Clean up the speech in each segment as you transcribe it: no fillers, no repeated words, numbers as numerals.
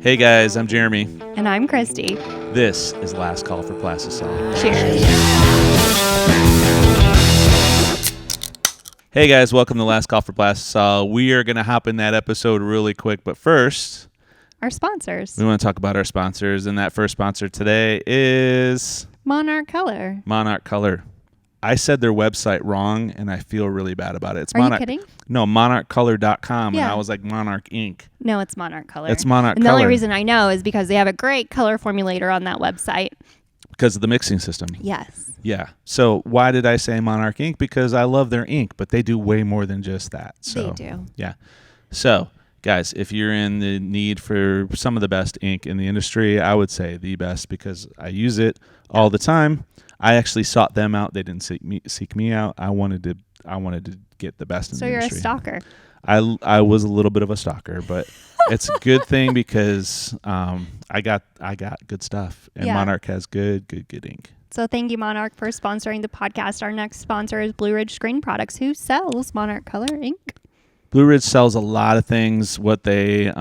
Hey guys, I'm Jeremy. And I'm Christy. This is Last Call for Plastisol. Cheers. Hey guys, welcome to Last Call for Plastisol. We are going to hop in that episode really quick, but first, Our sponsors. we want to talk about our sponsors, and that first sponsor today is Monarch Color. Monarch Color. I said their website wrong, and I feel really bad about it. It's Are you kidding? No, monarchcolor.com, Yeah. and I was like Monarch Inc. No, it's Monarch Color. It's Monarch and the Color. only reason I know is because they have a great color formulator on that website. Because of the mixing system. Yes. Yeah. So why did I say Monarch Inc? Because I love their ink, but they do way more than just that. So, They do. Yeah. So, guys, if you're in the need for some of the best ink in the industry, I would say the best because I use it all the time. I actually sought them out. They didn't seek me out. I wanted to get the best in So the you're industry. a stalker. I was a little bit of a stalker, but it's a good thing because I got good stuff, and Yeah. Monarch has good ink. So thank you, Monarch, for sponsoring the podcast. Our next sponsor is Blue Ridge Screen Products, who sells Monarch Color ink. Blue Ridge sells a lot of things. What they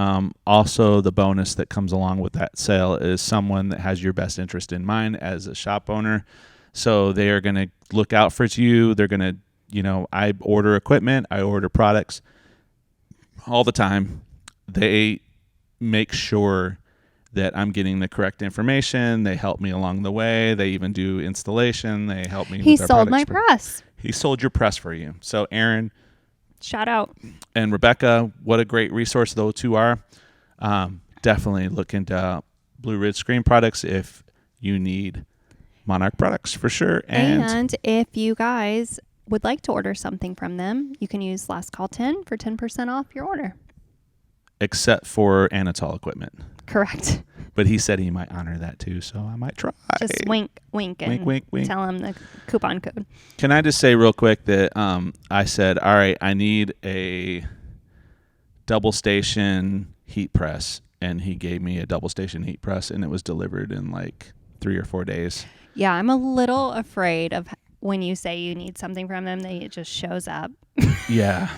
also, the bonus that comes along with that sale is someone that has your best interest in mind as a shop owner. So they are going to look out for you. They're going to, I order equipment, I order products all the time. They make sure that I'm getting the correct information. They help me along the way. They even do installation. They help me. He with our sold my products. press. He sold your press for you. So Aaron Shout out. and Rebecca, what a great resource those two are. Definitely look into Blue Ridge Screen Products if you need Monarch products for sure. And if you guys would like to order something from them, you can use Last Call 10 for 10% off your order. Except for Anatol equipment. Correct. But he said he might honor that too, so I might try. Just wink, and Wink, wink. tell him the coupon code. Can I just say real quick that I said, all right, I need a double station heat press, and he gave me a double station heat press, and it was delivered in like 3 or 4 days. Yeah, I'm a little afraid of when you say you need something from them, it just shows up. Yeah.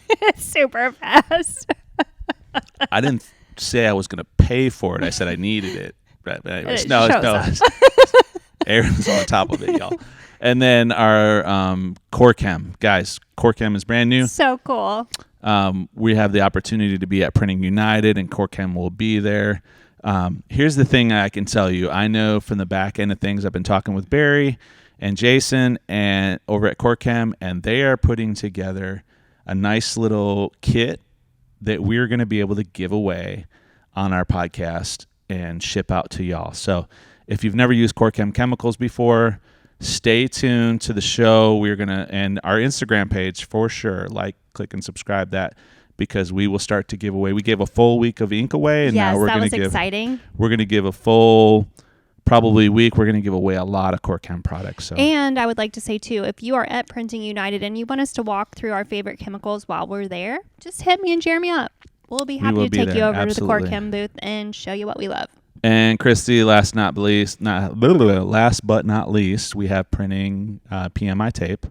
It's super fast. I didn't say I was going to pay for it. I said I needed it. But anyways, It no. shows Aaron's on top of it, y'all. And then our CoreChem. Guys, CoreChem is brand new. So cool. We have the opportunity to be at Printing United, and CoreChem will be there. Here's the thing I can tell you. I know from the back end of things, I've been talking with Barry and Jason and over at CoreChem, and they are putting together a nice little kit that we're going to be able to give away on our podcast and ship out to y'all. So if you've never used CoreChem chemicals before, stay tuned to the show. We're going to, and our Instagram page for sure, click and subscribe that, because we will start to give away. We gave a full week of ink away, and yes, now we're that going was to give, exciting. we're going to give a full probably week. We're going to give away a lot of CoreChem products. So. And I would like to say, too, if you are at Printing United and you want us to walk through our favorite chemicals while we're there, just hit me and Jeremy up. We'll be happy to take you over Absolutely. to the CoreChem booth and show you what we love. And Christy, last but not least, we have printing PMI tape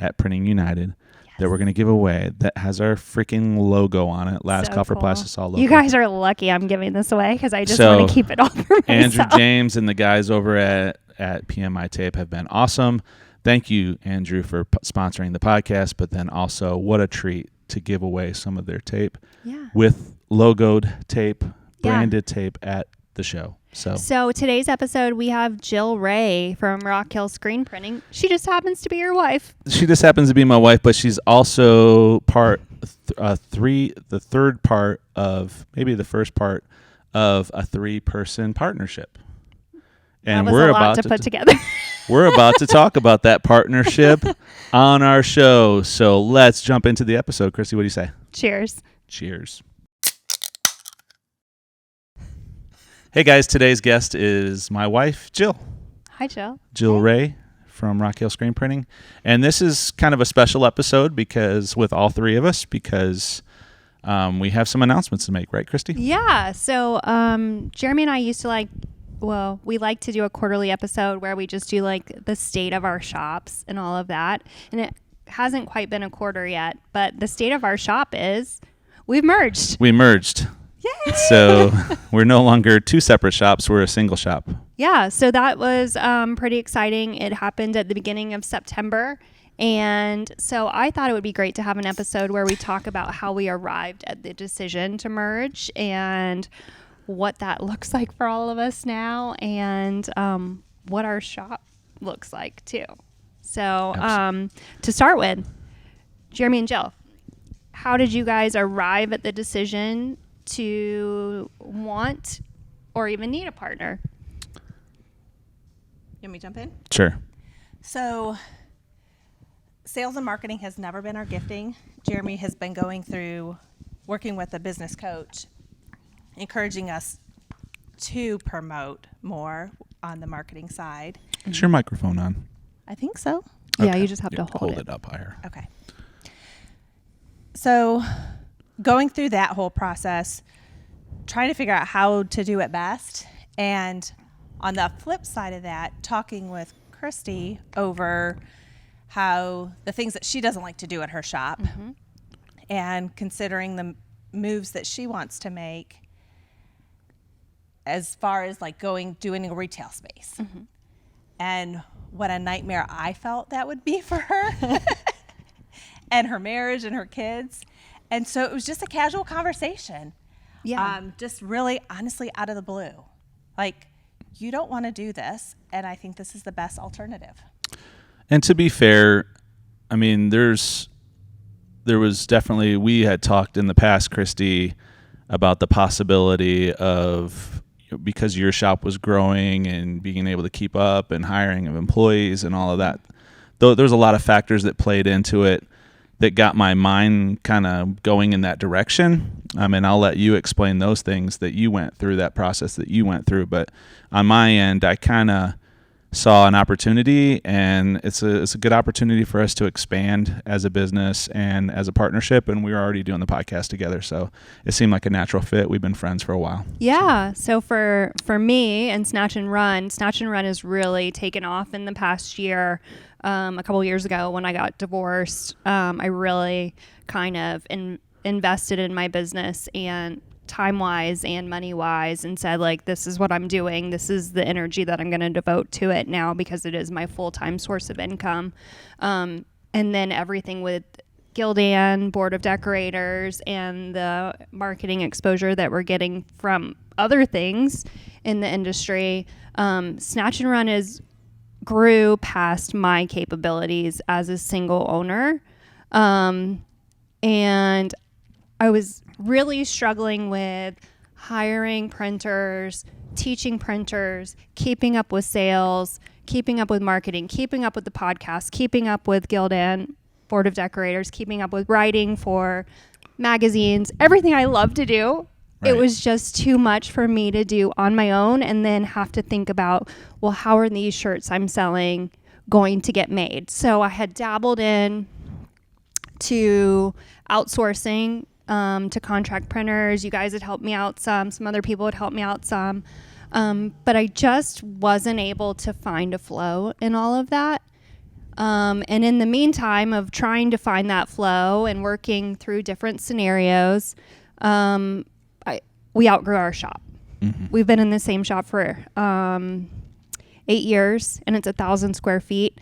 at Printing United that we're going to give away that has our freaking logo on it. Last Call for Plastisol logo. You guys are lucky I'm giving this away because I just want to keep it all for myself. Andrew James and the guys over at PMI Tape have been awesome. Thank you, Andrew, for sponsoring the podcast, but then also what a treat to give away some of their tape with logoed tape, branded tape at the show. So today's episode, we have Jill Ray from Rock Hill Screen Printing. She just happens to be your wife. She just happens to be my wife, but she's also the third part of, maybe the first part of a 3-person partnership. And that was a lot to put together. We're about to talk about that partnership on our show. So let's jump into the episode. Christy, what do you say? Cheers. Cheers. Hey guys, today's guest is my wife, Jill. Hi, Jill. Jill Ray from Rock Hill Screen Printing. And this is kind of a special episode with all three of us, because we have some announcements to make, right, Christy? Yeah. So Jeremy and I used to we like to do a quarterly episode where we just do the state of our shops and all of that. And it hasn't quite been a quarter yet, but the state of our shop is we merged. We merged. Yay! So we're no longer two separate shops. We're a single shop. Yeah, so that was pretty exciting. It happened at the beginning of September. And so I thought it would be great to have an episode where we talk about how we arrived at the decision to merge and what that looks like for all of us now, and what our shop looks like too. So to start with, Jeremy and Jill, how did you guys arrive at the decision to want or even need a partner? You want me to jump in? Sure. So sales and marketing has never been our gifting. Jeremy has been going through working with a business coach, encouraging us to promote more on the marketing side. Is your microphone on? I think so. Yeah, Okay. you just have to hold it. it up higher. Okay. So going through that whole process, trying to figure out how to do it best. And on the flip side of that, talking with Christy over how the things that she doesn't like to do at her shop, and considering the moves that she wants to make as far as like doing a retail space. And what a nightmare I felt that would be for her and her marriage and her kids. And so it was just a casual conversation. Yeah. Just really honestly out of the blue. Like, you don't want to do this, and I think this is the best alternative. And to be fair, I mean, there was definitely, we had talked in the past, Christy, about the possibility of, because your shop was growing and being able to keep up and hiring of employees and all of that. Though there's a lot of factors that played into it that got my mind kind of going in that direction. And I'll let you explain those things that you went through, that process that you went through. But on my end, I kind of saw an opportunity, and it's a good opportunity for us to expand as a business and as a partnership. And we were already doing the podcast together, so it seemed like a natural fit. We've been friends for a while. Yeah. So for me and Snatch and Run has really taken off in the past year. A couple years ago when I got divorced, I really kind of invested in my business, and time-wise and money-wise, and said, like, this is what I'm doing. This is the energy that I'm going to devote to it now, because it is my full-time source of income. And then everything with Gildan, Board of Decorators, and the marketing exposure that we're getting from other things in the industry, Snatch and Run grew past my capabilities as a single owner. And I was really struggling with hiring printers, teaching printers, keeping up with sales, keeping up with marketing, keeping up with the podcast, keeping up with Gildan, Board of Decorators, keeping up with writing for magazines, everything I love to do. Right. It was just too much for me to do on my own, and then have to think about, well, how are these shirts I'm selling going to get made? So I had dabbled in to outsourcing to contract printers. You guys had helped me out some other people had helped me out some. But I just wasn't able to find a flow in all of that. And in the meantime of trying to find that flow and working through different scenarios, we outgrew our shop. We've been in the same shop for 8 years, and it's 1,000 square feet.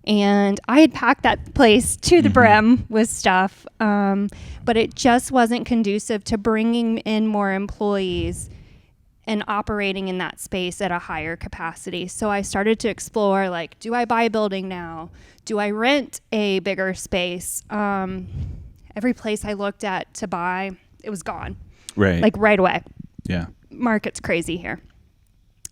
And I had packed that place to the brim with stuff, but it just wasn't conducive to bringing in more employees and operating in that space at a higher capacity. So I started to explore, like, do I buy a building now? Do I rent a bigger space? Every place I looked at to buy, it was gone. Right. Like right away. Yeah. Market's crazy here.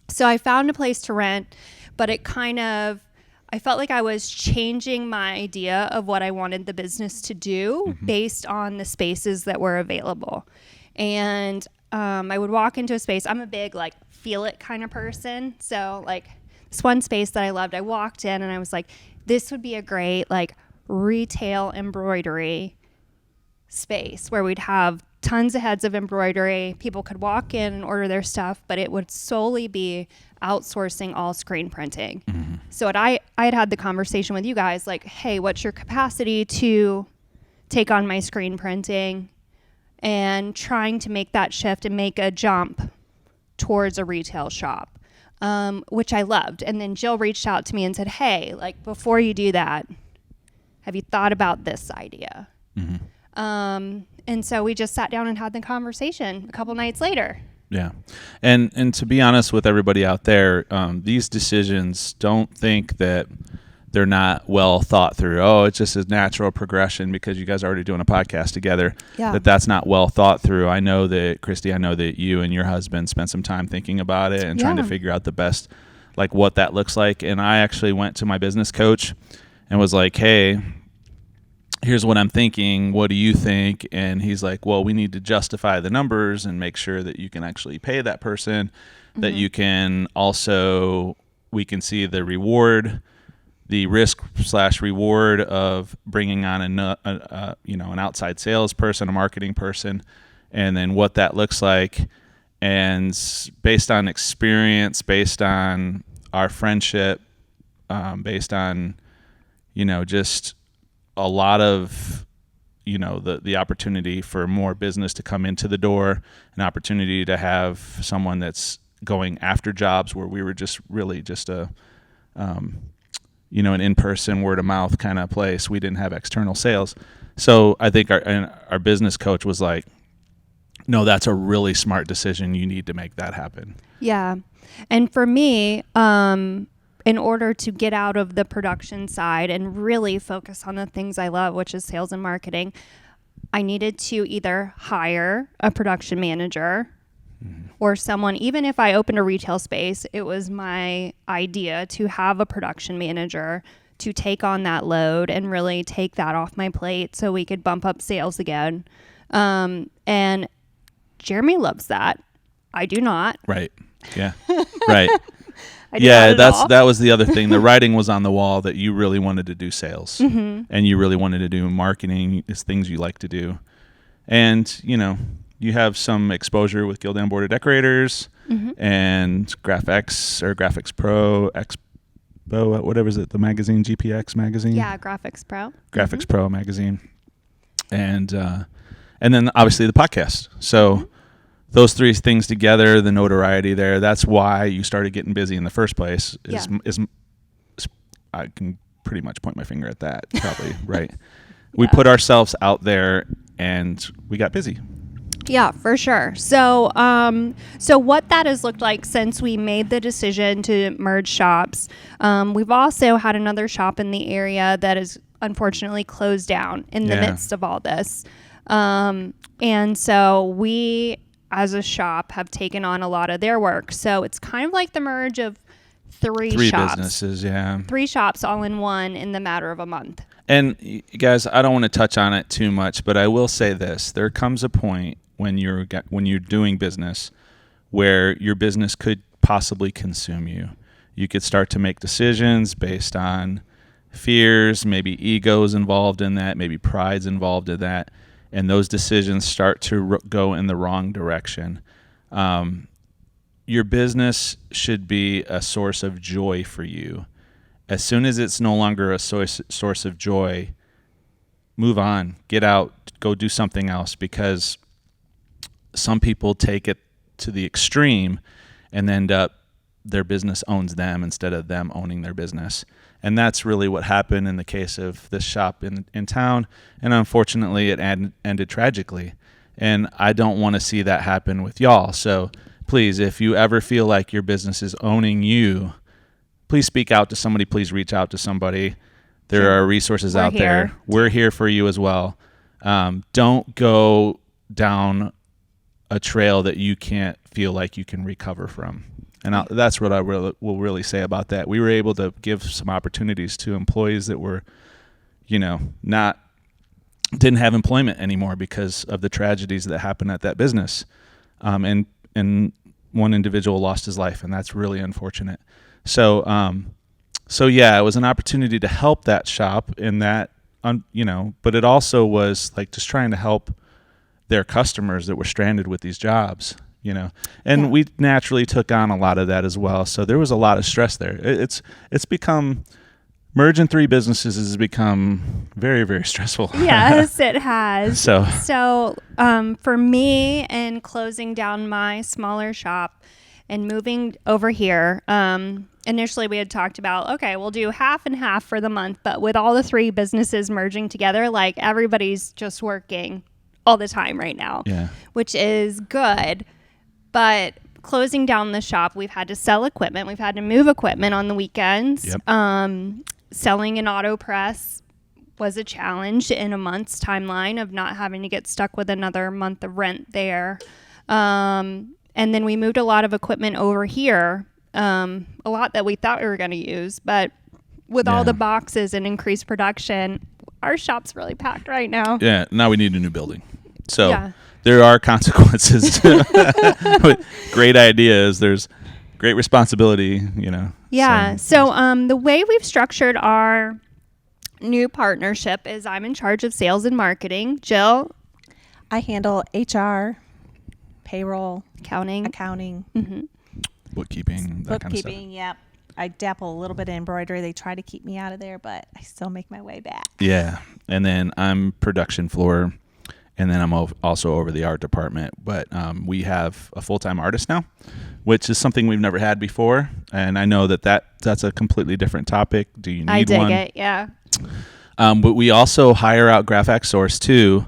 So I found a place to rent, but I felt like I was changing my idea of what I wanted the business to do based on the spaces that were available. And I would walk into a space. I'm a big, like, feel it kind of person. So, like, this one space that I loved, I walked in and I was like, this would be a great, like, retail embroidery space where we'd have tons of heads of embroidery. People could walk in and order their stuff, but it would solely be outsourcing all screen printing. So I had the conversation with you guys, like, hey, what's your capacity to take on my screen printing? and trying to make that shift and make a jump towards a retail shop, which I loved. And then Jill reached out to me and said, hey, like, before you do that, have you thought about this idea? And so we just sat down and had the conversation a couple nights later. Yeah. And to be honest with everybody out there, these decisions, don't think that they're not well thought through. Oh, it's just a natural progression because you guys are already doing a podcast together. Yeah. That's not well thought through. I know that, Christy, I know that you and your husband spent some time thinking about it and trying to figure out the best, like, what that looks like. And I actually went to my business coach and was like, hey, here's what I'm thinking. What do you think? And he's like, well, we need to justify the numbers and make sure that you can actually pay that person, that you can also, we can see the reward, the risk/reward of bringing on an outside salesperson, a marketing person, and then what that looks like. And based on experience, based on our friendship, based on, just a lot of, the opportunity for more business to come into the door, an opportunity to have someone that's going after jobs where we were just really just a, an in-person word of mouth kind of place. We didn't have external sales. So I think our business coach was like, no, that's a really smart decision. You need to make that happen. Yeah. And for me, in order to get out of the production side and really focus on the things I love, which is sales and marketing, I needed to either hire a production manager or someone. Even if I opened a retail space, it was my idea to have a production manager to take on that load and really take that off my plate so we could bump up sales again. And Jeremy loves that. I do not. Right. Yeah. Right. Yeah, that was the other thing. The writing was on the wall that you really wanted to do sales and you really wanted to do marketing, is things you like to do. And, you have some exposure with Gildan Board of Decorators and Graphics Pro, Expo, whatever is it, the magazine, GPX magazine? Yeah, Graphics Pro. Graphics Pro magazine. And then obviously the podcast. So those three things together, the notoriety there, that's why you started getting busy in the first place. Is I can pretty much point my finger at that, probably, right? We put ourselves out there and we got busy. Yeah, for sure. So what that has looked like since we made the decision to merge shops, we've also had another shop in the area that is unfortunately closed down in the midst of all this. And so we, as a shop, have taken on a lot of their work. So it's kind of like the merge of three shops. Businesses, yeah. 3 shops all in one in the matter of a month. And guys, I don't want to touch on it too much, but I will say this. There comes a point when you're doing business where your business could possibly consume you. You could start to make decisions based on fears, maybe egos involved in that, maybe pride's involved in that, and those decisions start to go in the wrong direction. Your business should be a source of joy for you. As soon as it's no longer a source of joy, move on, get out, go do something else, because some people take it to the extreme and end up their business owns them instead of them owning their business. And that's really what happened in the case of this shop in town. And unfortunately, it ended tragically. And I don't want to see that happen with y'all. So please, if you ever feel like your business is owning you, please speak out to somebody. Please reach out to somebody. There are resources out there. We're here for you as well. Don't go down a trail that you can't feel like you can recover from. And that's what I will really say about that. We were able to give some opportunities to employees that were, didn't have employment anymore because of the tragedies that happened at that business. And one individual lost his life, and that's really unfortunate. So it was an opportunity to help that shop in that, but it also was like just trying to help their customers that were stranded with these jobs, and we naturally took on a lot of that as well. So there was a lot of stress there. It's become merging 3 businesses has become very, very stressful. Yes, it has. So For me, and closing down my smaller shop and moving over here, initially we had talked about, okay, we'll do half and half for the month, but with all the 3 businesses merging together, like everybody's just working all the time right now, which is good. But closing down the shop, we've had to sell equipment. We've had to move equipment on the weekends. Yep. Selling an auto press was a challenge in a month's timeline of not having to get stuck with another month of rent there. And then we moved a lot of equipment over here, a lot that we thought we were going to use. But with all the boxes and increased production, our shop's really packed right now. Yeah, now we need a new building. So there are consequences to great ideas. There's great responsibility, Yeah. So the way we've structured our new partnership is I'm in charge of sales and marketing. Jill? I handle HR, payroll, Accounting. Mm-hmm. Bookkeeping, that kind of stuff. Yep. I dabble a little bit in embroidery. They try to keep me out of there, but I still make my way back. Yeah. And then I'm production floor, and then I'm also over the art department. But we have a full-time artist now, which is something we've never had before. And I know that's a completely different topic. Do you need one? I dig it, yeah. But we also hire out Graphic Source too.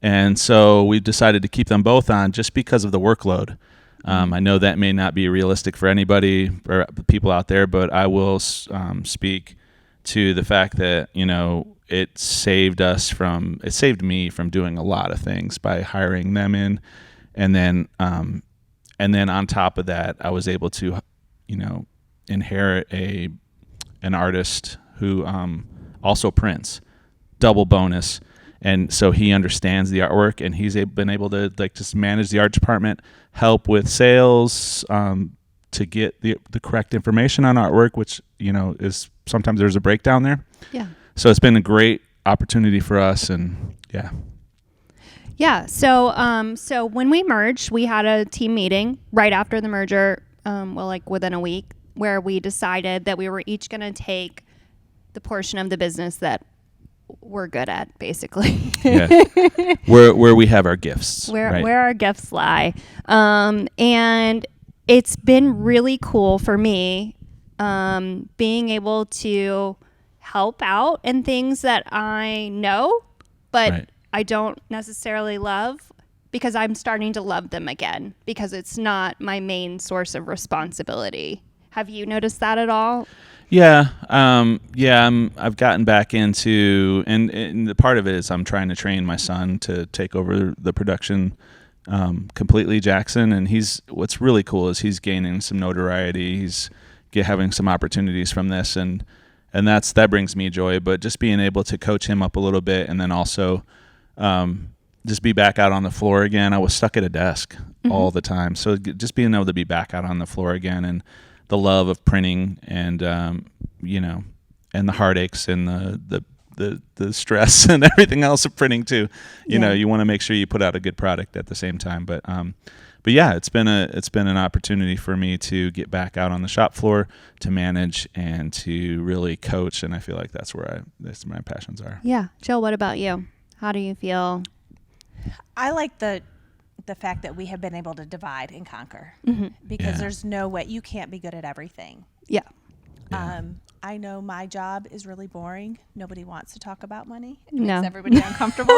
And so we decided to keep them both on just because of the workload. I know that may not be realistic for anybody or people out there, but I will speak to the fact that, it saved me from doing a lot of things by hiring them in. And then on top of that, I was able to, inherit an artist who also prints, double bonus. And so he understands the artwork, and he's been able to just manage the art department, help with sales, to get the correct information on artwork, which, is sometimes there's a breakdown there. Yeah. So it's been a great opportunity for us, and yeah. Yeah. So when we merged, we had a team meeting right after the merger, within a week, where we decided that we were each going to take the portion of the business that we're good at, basically. Yeah. Where we have our gifts. Where our gifts lie. And it's been really cool for me, being able to help out in things that I know, but I don't necessarily love, because I'm starting to love them again, because it's not my main source of responsibility. Have you noticed that at all? Yeah. I've gotten back into, and the part of it is I'm trying to train my son to take over the production completely, Jackson. And what's really cool is he's gaining some notoriety. He's having some opportunities from this, and that brings me joy. But just being able to coach him up a little bit, and then also just be back out on the floor again. I was stuck at a desk all the time. So just being able to be back out on the floor again, and the love of printing, and and the heartaches and the stress and everything else of printing too. You know, you want to make sure you put out a good product at the same time. But yeah, it's been an opportunity for me to get back out on the shop floor, to manage and to really coach, and I feel like that's where my passions are. Yeah, Jill, what about you? How do you feel? I like the fact that we have been able to divide and conquer, because there's no way you can't be good at everything. Yeah. I know my job is really boring. Nobody wants to talk about money. It No. makes everybody uncomfortable.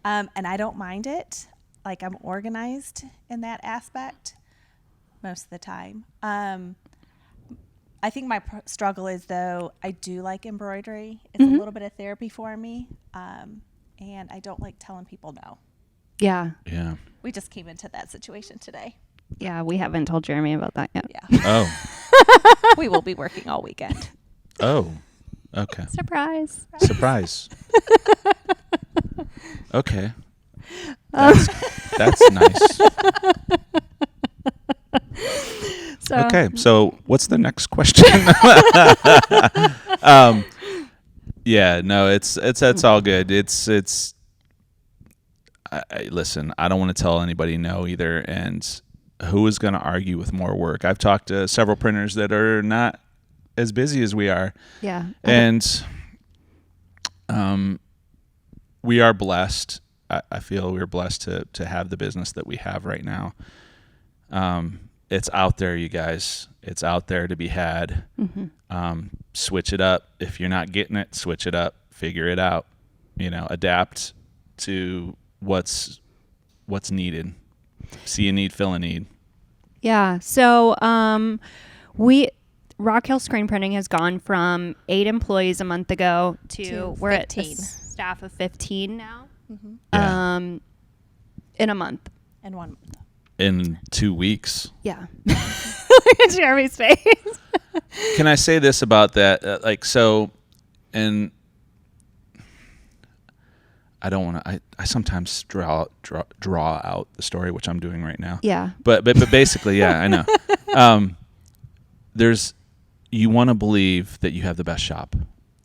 And I don't mind it. Like, I'm organized in that aspect most of the time. I think my struggle is, though, I do like embroidery. It's a little bit of therapy for me. And I don't like telling people no. Yeah. Yeah. We just came into that situation today. Yeah, we haven't told Jeremy about that yet. Yeah. Oh. We will be working all weekend. Oh. Okay. Surprise. Okay. That's nice. Okay, so what's the next question? Yeah, no, it's all good. Listen, I don't want to tell anybody no either, and who is going to argue with more work? I've talked to several printers that are not as busy as we are. Yeah. And we are blessed. I feel we're blessed to have the business that we have right now. It's out there, you guys. It's out there to be had. Switch it up. If you're not getting it, switch it up. Figure it out. Adapt to what's needed. See a need, fill a need. Yeah. So Rock Hill Screen Printing has gone from 8 employees a month ago to we're 15. at a staff of 15 now. Yeah. In a month. And 1 month. In 2 weeks. Yeah. Look at Jeremy's face. Can I say this about that? And I don't want to. I sometimes draw out the story, which I'm doing right now. Yeah. But basically, yeah, I know. You want to believe that you have the best shop.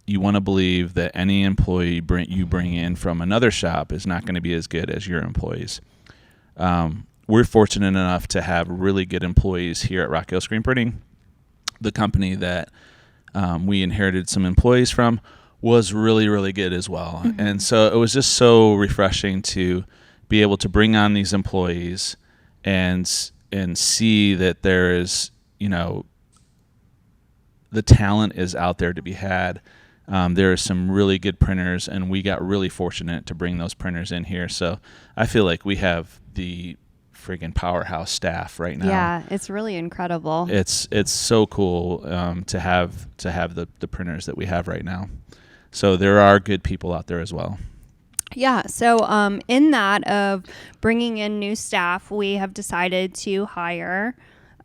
You want to believe that any employee you bring in from another shop is not going to be as good as your employees. We're fortunate enough to have really good employees here at Rock Hill Screen Printing. The company that we inherited some employees from was really, really good as well. And so it was just so refreshing to be able to bring on these employees and see that there is, the talent is out there to be had. There are some really good printers, and we got really fortunate to bring those printers in here. So I feel like we have the friggin' powerhouse staff right now. Yeah, it's really incredible. It's so cool to have the printers that we have right now. So there are good people out there as well. Yeah. So in that of bringing in new staff, we have decided to hire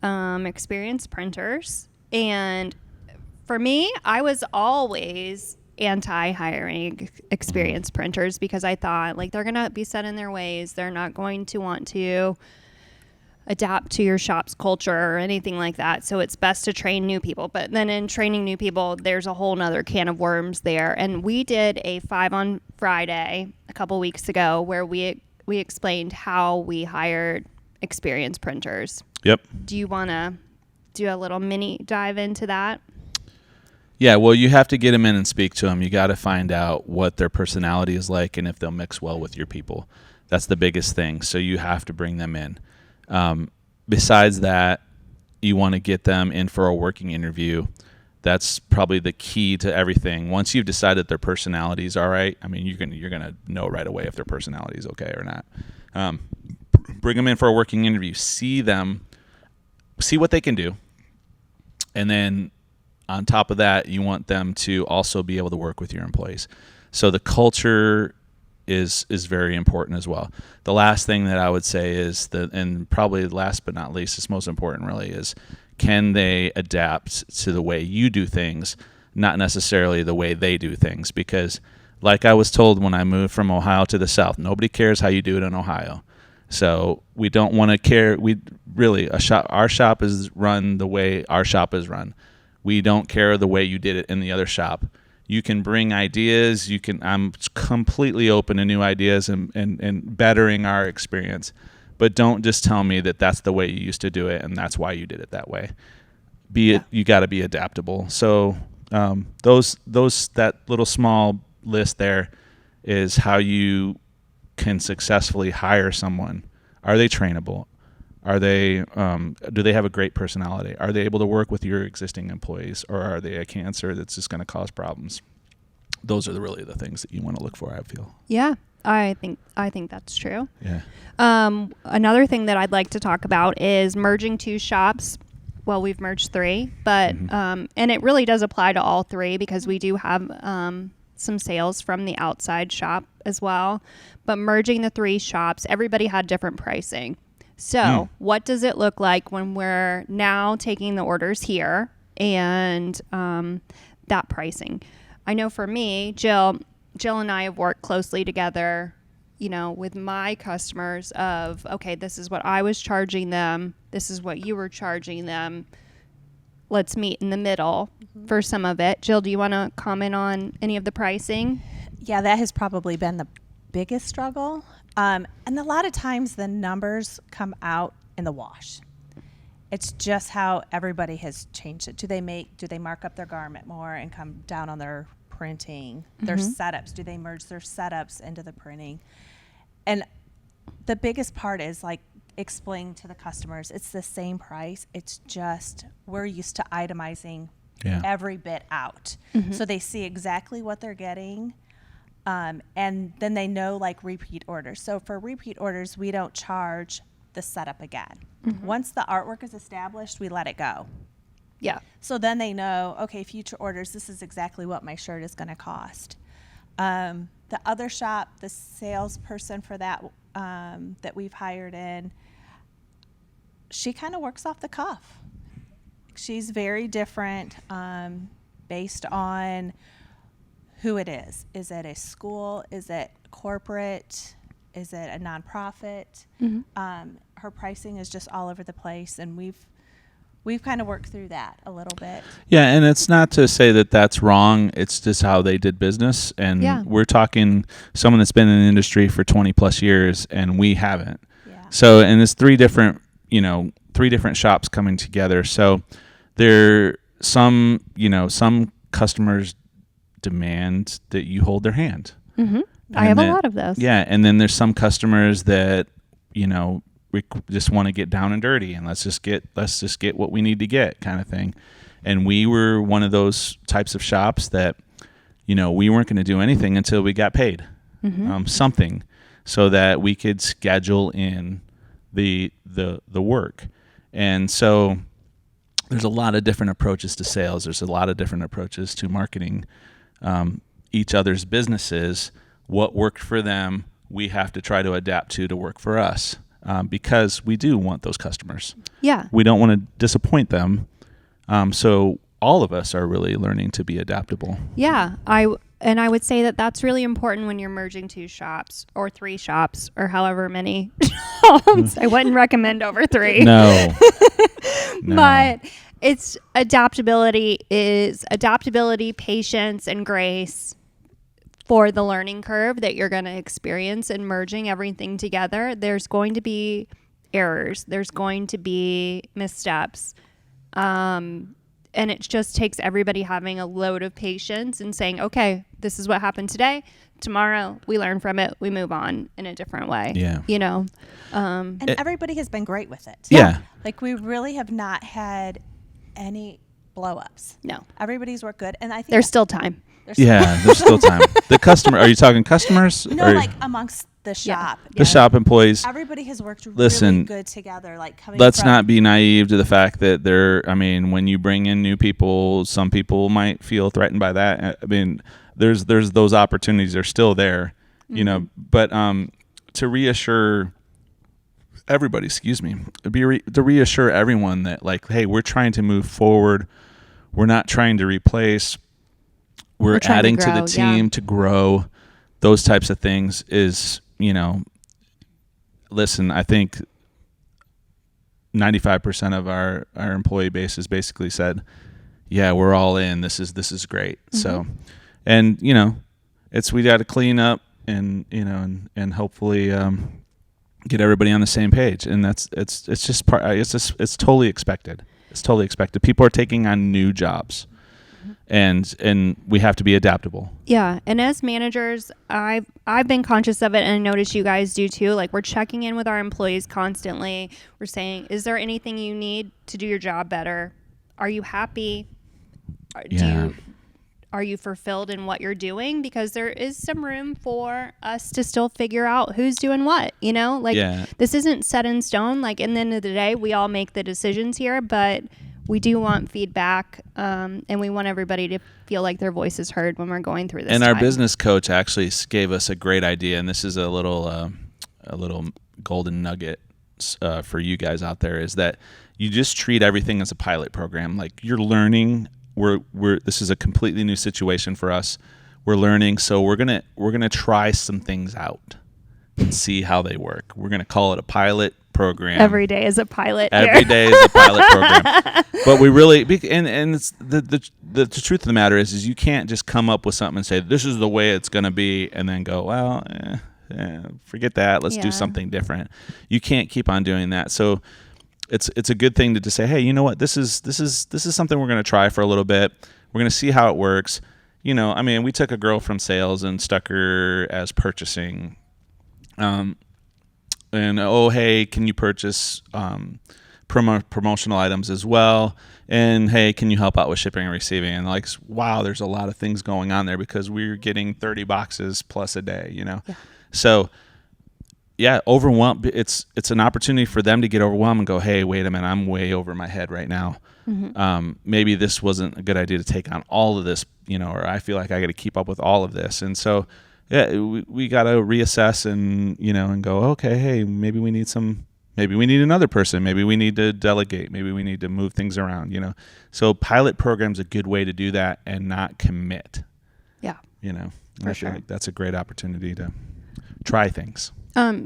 experienced printers. And for me, I was always anti-hiring experienced printers because I thought they're going to be set in their ways. They're not going to want to adapt to your shop's culture or anything like that. So it's best to train new people. But then in training new people, there's a whole nother can of worms there. And we did a 5 on Friday a couple weeks ago where we explained how we hired experienced printers. Yep. Do you want to do a little mini dive into that? Yeah, well, you have to get them in and speak to them. You got to find out what their personality is like and if they'll mix well with your people. That's the biggest thing. So you have to bring them in. Besides that, you want to get them in for a working interview. That's probably the key to everything. Once you've decided their personality is all right, you're gonna know right away if their personality is okay or not. Bring them in for a working interview. See what they can do, and then on top of that, you want them to also be able to work with your employees. So the culture is very important as well. The last thing that I would say is and probably last but not least, it's most important really, is can they adapt to the way you do things, not necessarily the way they do things? Because like I was told when I moved from Ohio to the South, nobody cares how you do it in Ohio. So we don't want to care. Our shop is run the way our shop is run. We don't care the way you did it in the other shop. You can bring ideas. I'm completely open to new ideas and bettering our experience. But don't just tell me that that's the way you used to do it and that's why you did it that way. You got to be adaptable. So that little small list there is how you can successfully hire someone. Are they trainable? Are they? Do they have a great personality? Are they able to work with your existing employees, or are they a cancer that's just going to cause problems? Those are really the things that you want to look for, I feel. Yeah, I think that's true. Yeah. Another thing that I'd like to talk about is merging 2 shops. Well, we've merged 3, but and it really does apply to all 3 because we do have some sales from the outside shop as well. But merging the 3 shops, everybody had different pricing. So what does it look like when we're now taking the orders here and that pricing? I know for me, Jill and I have worked closely together, with my customers of, okay, this is what I was charging them. This is what you were charging them. Let's meet in the middle for some of it. Jill, do you want to comment on any of the pricing? Yeah, that has probably been the biggest struggle. And a lot of times the numbers come out in the wash. It's just how everybody has changed it. Do they mark up their garment more and come down on their printing, their setups? Do they merge their setups into the printing? And the biggest part is like explaining to the customers, it's the same price. It's just we're used to itemizing every bit out. So they see exactly what they're getting. And then they know like repeat orders. So for repeat orders, we don't charge the setup again. Once the artwork is established, we let it go. Yeah. So then they know, okay, future orders, this is exactly what my shirt is going to cost. The other shop, the salesperson for that that we've hired in, she kind of works off the cuff. She's very different based on who it is. Is it a school? Is it corporate? Is it a nonprofit? Her pricing is just all over the place, and we've kind of worked through that a little bit. Yeah, and it's not to say that that's wrong. It's just how they did business. And we're talking someone that's been in the industry for 20 plus years, and we haven't. Yeah. So, and it's three different shops coming together. So some customers demand that you hold their hand. I have a lot of those. Yeah. And then there's some customers that, we just want to get down and dirty and let's just get what we need to get kind of thing. And we were one of those types of shops that, we weren't going to do anything until we got paid something so that we could schedule in the work. And so there's a lot of different approaches to sales. There's a lot of different approaches to marketing each other's businesses. What worked for them, we have to try to adapt to work for us. Because we do want those customers. Yeah. We don't want to disappoint them. So all of us are really learning to be adaptable. Yeah. I would say that that's really important when you're merging 2 shops or 3 shops or however many shops. I wouldn't recommend over 3. No. But it's adaptability, patience, and grace for the learning curve that you're going to experience in merging everything together. There's going to be errors. There's going to be missteps. And it just takes everybody having a load of patience and saying, okay, this is what happened today. Tomorrow we learn from it. We move on in a different way. Yeah. And everybody has been great with it. Yeah. Like we really have not had any blow-ups. No. Everybody's worked good. And I think there's still time. There's still time. The customer, are you talking customers? No, like amongst the shop. The shop employees. Everybody has worked really good together. Like let's not be naive to the fact that when you bring in new people, some people might feel threatened by that. I mean, there's those opportunities are still there, but to reassure everybody, to reassure everyone that like, hey, we're trying to move forward. We're not trying to replace. We're adding to the team to grow. Those types of things is, listen, I think 95% of our employee base has basically said, yeah, we're all in. This is great. So, and we got to clean up and hopefully get everybody on the same page. And it's totally expected. It's totally expected. People are taking on new jobs. And we have to be adaptable. Yeah, and as managers, I've been conscious of it, and I notice you guys do too. Like we're checking in with our employees constantly. We're saying, is there anything you need to do your job better? Are you happy? Are you fulfilled in what you're doing? Because there is some room for us to still figure out who's doing what. This isn't set in stone. Like in the end of the day, we all make the decisions here, but we do want feedback, and we want everybody to feel like their voice is heard when we're going through this. And our business coach actually gave us a great idea, and this is a little golden nugget for you guys out there, is that you just treat everything as a pilot program. Like you're learning. This is a completely new situation for us. We're learning, so we're gonna try some things out and see how they work. We're gonna call it a pilot program. Every day is a pilot. Every day is a pilot program. But we really, and it's the truth of the matter is you can't just come up with something and say this is the way it's going to be, and then go, well, forget that. Let's do something different. You can't keep on doing that. So it's a good thing to just say, hey, you know what, this is something we're going to try for a little bit. We're going to see how it works. You know, I mean, we took a girl from sales and stuck her as purchasing. And hey, can you purchase promotional items as well? And hey, can you help out with shipping and receiving? And like, wow, there's a lot of things going on there because we're getting 30 boxes plus a day, you know? Yeah. So yeah, overwhelmed. It's an opportunity for them to get overwhelmed and go, hey, wait a minute, I'm way over my head right now. Maybe this wasn't a good idea to take on all of this, you know, or I feel like I got to keep up with all of this. And so, yeah, we got to reassess and, you know, and go, okay, hey, maybe we need another person. Maybe we need to delegate. Maybe we need to move things around, you know. So pilot program's a good way to do that and not commit. Yeah. You know, For I sure. feel like that's a great opportunity to try things.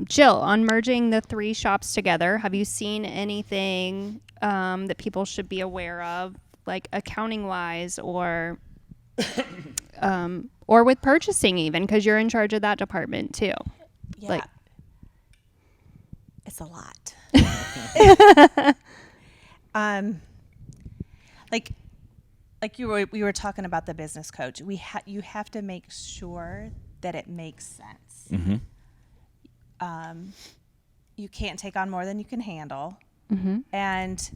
Jill, on merging the 3 shops together, have you seen anything that people should be aware of, like accounting wise or with purchasing even, because you're in charge of that department too? Yeah. Like, it's a lot. Like we were talking about the business coach. You have to make sure that it makes sense. Mm-hmm. You can't take on more than you can handle. and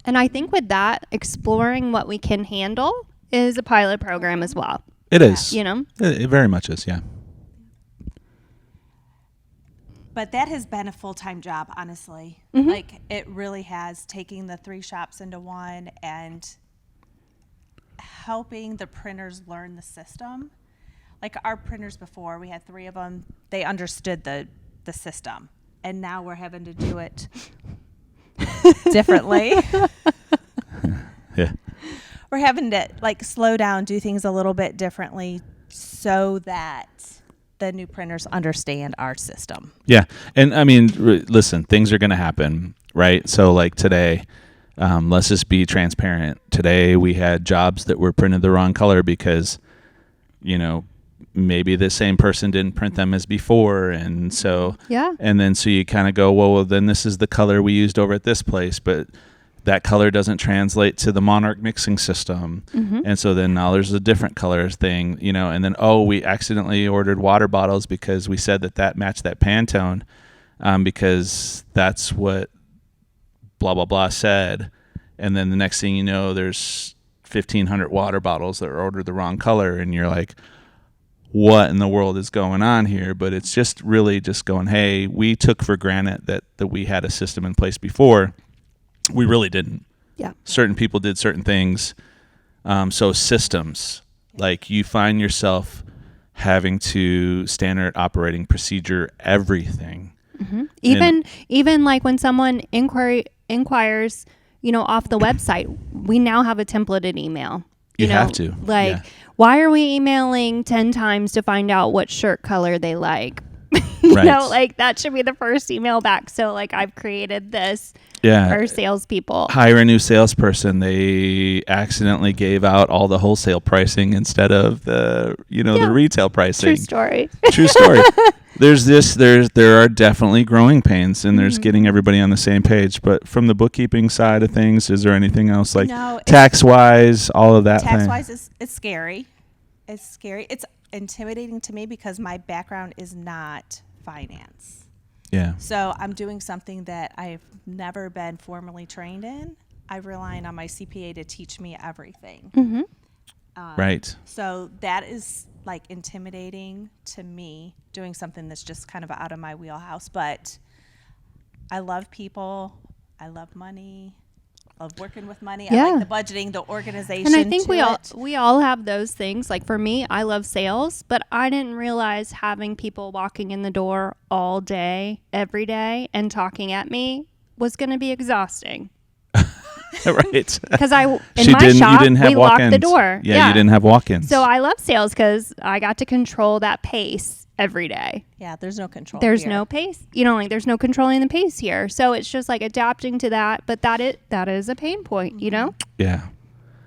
I think with that, exploring what we can handle is a pilot program as well. It is. You know? It very much is, yeah. But that has been a full-time job, honestly. Like, it really has, taking the 3 shops into one and helping the printers learn the system. Like, our printers before, we had 3 of them. They understood the system. And now we're having to do it differently. Yeah. We're having to, like, slow down, do things a little bit differently so that the new printers understand our system. Yeah. And I mean, listen, things are going to happen, right? So like today, let's just be transparent. Today we had jobs that were printed the wrong color because, you know, maybe the same person didn't print them as before. And so, Yeah. and then so you kind of go, well, then this is the color we used over at this place, but that color doesn't translate to the Monarch mixing system. And so then now there's a different color thing, you know, and then, we accidentally ordered water bottles because we said that matched that Pantone, because that's what blah, blah, blah said. And then the next thing you know, there's 1,500 water bottles that are ordered the wrong color. And you're like, what in the world is going on here? But it's just really just going, hey, we took for granted that we had a system in place before. We really didn't. Yeah. Certain people did certain things. So systems, like you find yourself having to standard operating procedure everything. Even like when someone inquires, you know, off the website, we now have a templated email. You know, have to. Like, Yeah. why are we emailing 10 times to find out what shirt color they like? Right. know, like that should be the first email back. So like I've created this for salespeople. Hire a new salesperson. They accidentally gave out all the wholesale pricing instead of the retail pricing. True story. True story. There are definitely growing pains, and there's getting everybody on the same page. But from the bookkeeping side of things, is there anything else like tax wise, all of that? Tax wise, it's scary. It's scary. It's intimidating to me because my background is not finance. Yeah. So I'm doing something that I've never been formally trained in. I'm relying on my CPA to teach me everything. Right. So that is like intimidating to me, doing something that's just kind of out of my wheelhouse. But I love people. I love money. I love working with money. Yeah. I like the budgeting, the organization. And I think we all have those things. Like for me, I love sales, but I didn't realize having people walking in the door all day, every day, and talking at me was going to be exhausting. Right. Because you didn't have we walk-ins. locked the door. Yeah, you didn't have walk-ins. So I love sales because I got to control that pace every day. Yeah, there's no control. There's here. no pace. You know, like there's no controlling the pace here. So it's just like adapting to that. But that is a pain point, you know? Yeah.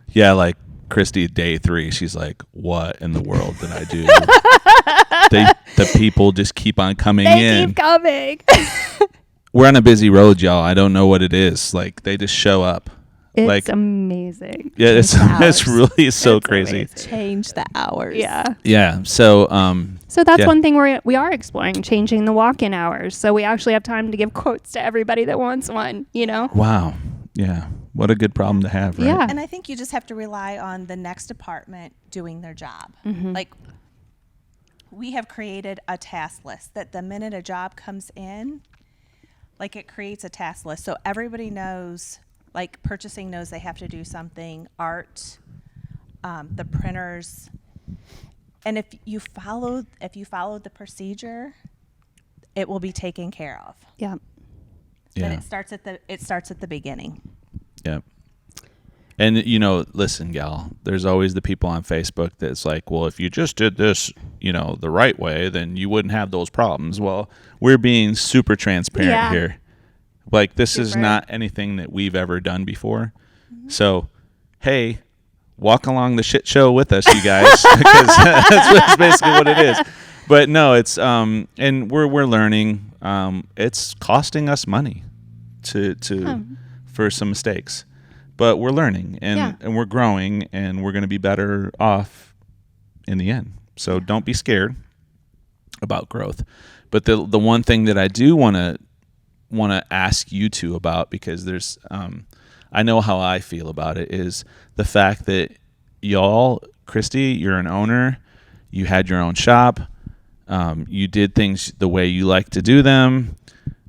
Yeah, like Christy, day 3, she's like, what in the world did I do? The people just keep on coming in. They keep coming. we're on a busy road, y'all. I don't know what it is. Like, they just show up. It's like, amazing. yeah, it's hours. really so It's crazy. amazing. Change the hours. Yeah. Yeah. So So that's yeah. one thing we are exploring, changing the walk-in hours. So we actually have time to give quotes to everybody that wants one, you know? Wow. Yeah. What a good problem to have, right? Yeah. And I think you just have to rely on the next department doing their job. Mm-hmm. Like, we have created a task list that the minute a job comes in, like, it creates a task list. So everybody knows, like, purchasing knows they have to do something, art, the printers. And if you follow the procedure, it will be taken care of. Yeah. But Yeah. it starts at the beginning. Yeah. And, listen, gal, there's always the people on Facebook that's like, well, if you just did this, the right way, then you wouldn't have those problems. Well, we're being super transparent Yeah. here. Like, this is Super. not anything that we've ever done before. So, hey, walk along the shit show with us, you guys, because that's basically what it is. But no, it's and we're learning. It's costing us money for some mistakes, but we're learning and we're growing, and we're going to be better off in the end. So don't be scared about growth. But the one thing that I do want to ask you two about, because there's I know how I feel about it, is the fact that y'all, Christy, you're an owner, you had your own shop, you did things the way you like to do them,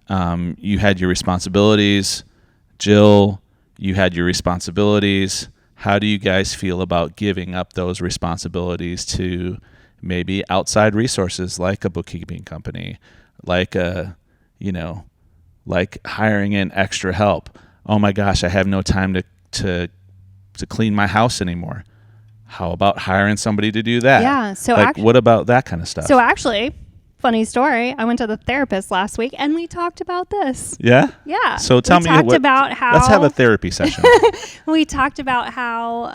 you had your responsibilities. Jill, you had your responsibilities. How do you guys feel about giving up those responsibilities to maybe outside resources like a bookkeeping company, like like hiring in extra help? Oh my gosh, I have no time to clean my house anymore. How about hiring somebody to do that? Yeah. So what about that kind of stuff? So actually, funny story, I went to the therapist last week and we talked about this. Yeah? Yeah. So tell me about how let's have a therapy session. we talked about how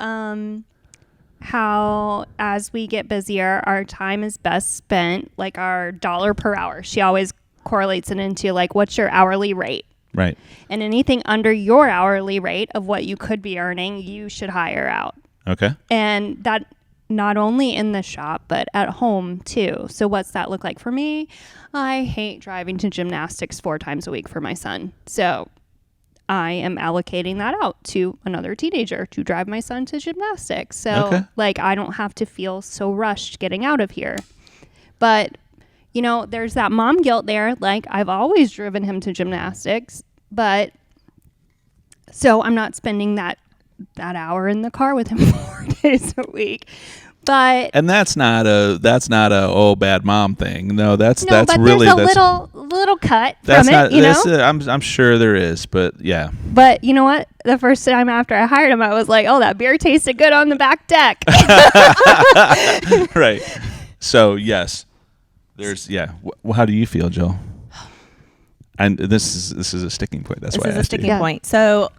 as we get busier, our time is best spent, like our dollar per hour. She always correlates it into like, what's your hourly rate? Right. And anything under your hourly rate of what you could be earning, you should hire out. Okay. And that not only in the shop, but at home too. So what's that look like for me? I hate driving to gymnastics 4 times a week for my son. So I am allocating that out to another teenager to drive my son to gymnastics. So like, I don't have to feel so rushed getting out of here. But there's that mom guilt there. Like, I've always driven him to gymnastics, but so I'm not spending that hour in the car with him 4 days a week. And that's not a bad mom thing. No, that's but really there's a little cut that's from not, it, I'm sure there is, but yeah. But you know what? The first time after I hired him, I was like, oh, that beer tasted good on the back deck. Right. So yes, there's how do you feel, Jill? And this is a sticking point. That's why I asked you. This is a sticking point. So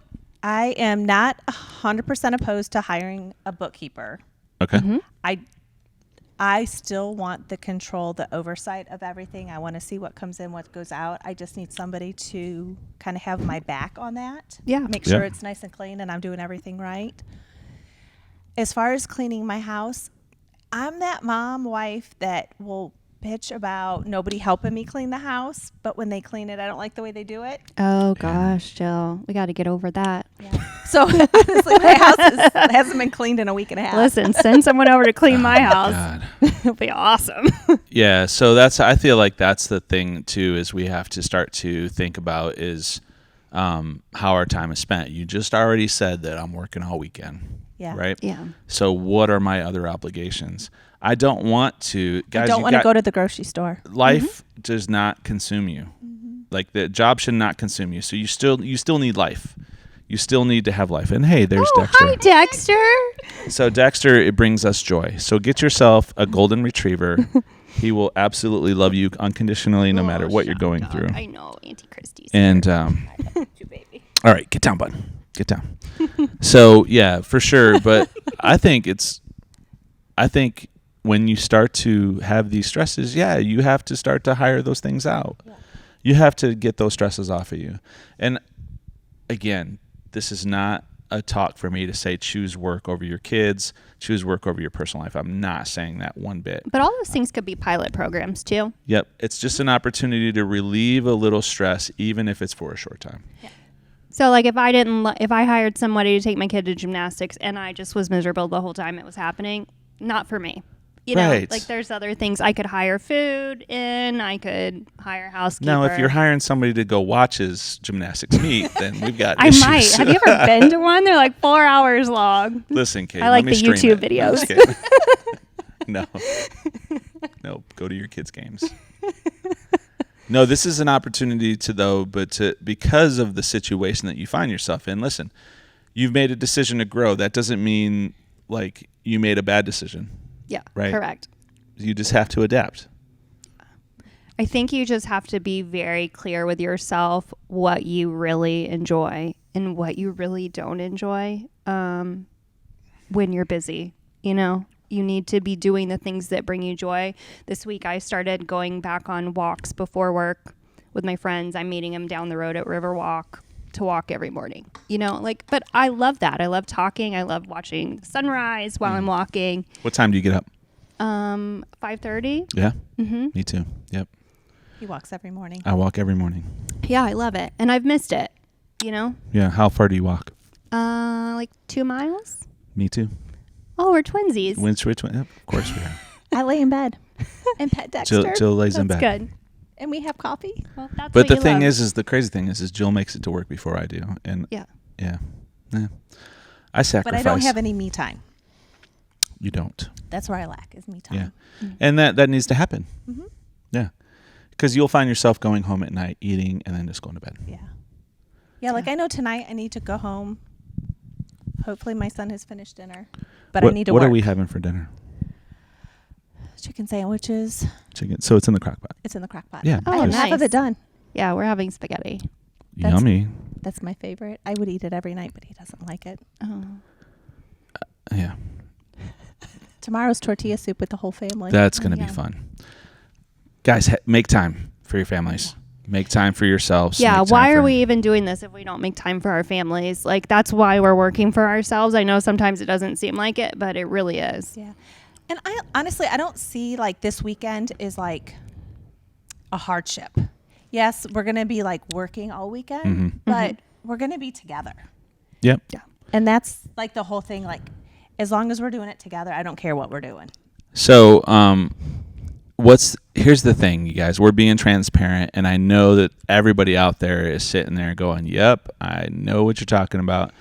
I am not 100% opposed to hiring a bookkeeper. Okay. Mm-hmm. I still want the control, the oversight of everything. I want to see what comes in, what goes out. I just need somebody to kind of have my back on that. Yeah. Make sure it's nice and clean and I'm doing everything right. As far as cleaning my house, I'm that wife that will bitch about nobody helping me clean the house, but when they clean it, I don't like the way they do it. Oh gosh, Jill, we got to get over that. Yeah. So honestly, my house hasn't been cleaned in a week and a half. Listen, send someone over to clean my house. God. It'll be awesome. Yeah. So I feel like that's the thing too, is we have to start to think about is how our time is spent. You just already said that I'm working all weekend. Yeah. Right. Yeah. So what are my other obligations? I don't want to, guys. I don't want to go to the grocery store. Life does not consume you. Like, the job should not consume you. So you still need life. You still need to have life. And hey, there's Dexter. Hi, Dexter. So Dexter, it brings us joy. So get yourself a golden retriever. He will absolutely love you unconditionally, no matter what you're going through. I know, Auntie Christie's. And all right, get down, bud. Get down. So yeah, for sure. But I think when you start to have these stresses, you have to start to hire those things out. Yeah. You have to get those stresses off of you. And again, this is not a talk for me to say choose work over your kids, choose work over your personal life. I'm not saying that one bit. But all those things could be pilot programs too. Yep. It's just an opportunity to relieve a little stress, even if it's for a short time. Yeah. So like if I hired somebody to take my kid to gymnastics and I just was miserable the whole time it was happening, not for me. You know, Right. like there's other things. I could hire food in. I could hire a housekeeper. Now, if you're hiring somebody to go watch his gymnastics meet, then we've got I issues. might. Have you ever been to one? They're like 4 hours long. Listen, Kate. I like let me the stream YouTube it. videos. I'm just kidding. No. No, go to your kids' games. No, this is an opportunity because of the situation that you find yourself in. Listen, you've made a decision to grow. That doesn't mean like you made a bad decision. Yeah, right. Correct. You just have to adapt. I think you just have to be very clear with yourself what you really enjoy and what you really don't enjoy when you're busy. You know, you need to be doing the things that bring you joy. This week I started going back on walks before work with my friends. I'm meeting them down the road at Riverwalk to walk every morning. You know, like, but I love that. I love talking. I love watching the sunrise while I'm walking. What time do you get up? 5:30. Yeah. Mm-hmm. Me too. Yep. He walks every morning. I walk every morning. Yeah, I love it. And I've missed it, you know? Yeah. How far do you walk? Like 2 miles. Me too. Oh, we're twinsies. Yep, of course we are. I lay in bed and pet Dexter. Jill lays in That's bed. good. And we have coffee. Well, that's But what the you thing love. is the crazy thing is Jill makes it to work before I do. And Yeah. I sacrifice. But I don't have any me time. You don't. That's where I lack is me time. Yeah. Mm-hmm. And that needs to happen. Mm-hmm. Yeah. Because you'll find yourself going home at night, eating, and then just going to bed. Yeah. Yeah, like I know tonight I need to go home. Hopefully my son has finished dinner. But I need to What work. are we having for dinner? Chicken sandwiches. Chicken. So it's in the crock pot. It's in the crock pot. Yeah. I have Oh, half of nice. it done. Yeah, we're having spaghetti. That's- Yummy. That's my favorite. I would eat it every night, but he doesn't like it. Oh. Yeah. Tomorrow's tortilla soup with the whole family. That's going to Yeah. be fun. Guys, make time for your families. Make time for yourselves. Yeah, Make time why are for- we even doing this if we don't make time for our families? Like, that's why we're working for ourselves. I know sometimes it doesn't seem like it, but it really is. Yeah. And I honestly, I don't see like this weekend is like a hardship. Yes, we're going to be like working all weekend, Mhm. but we're going to be together. Yep. Yeah. And that's like the whole thing. Like, as long as we're doing it together, I don't care what we're doing. So, here's the thing, you guys. We're being transparent, and I know that everybody out there is sitting there going, "Yep, I know what you're talking about."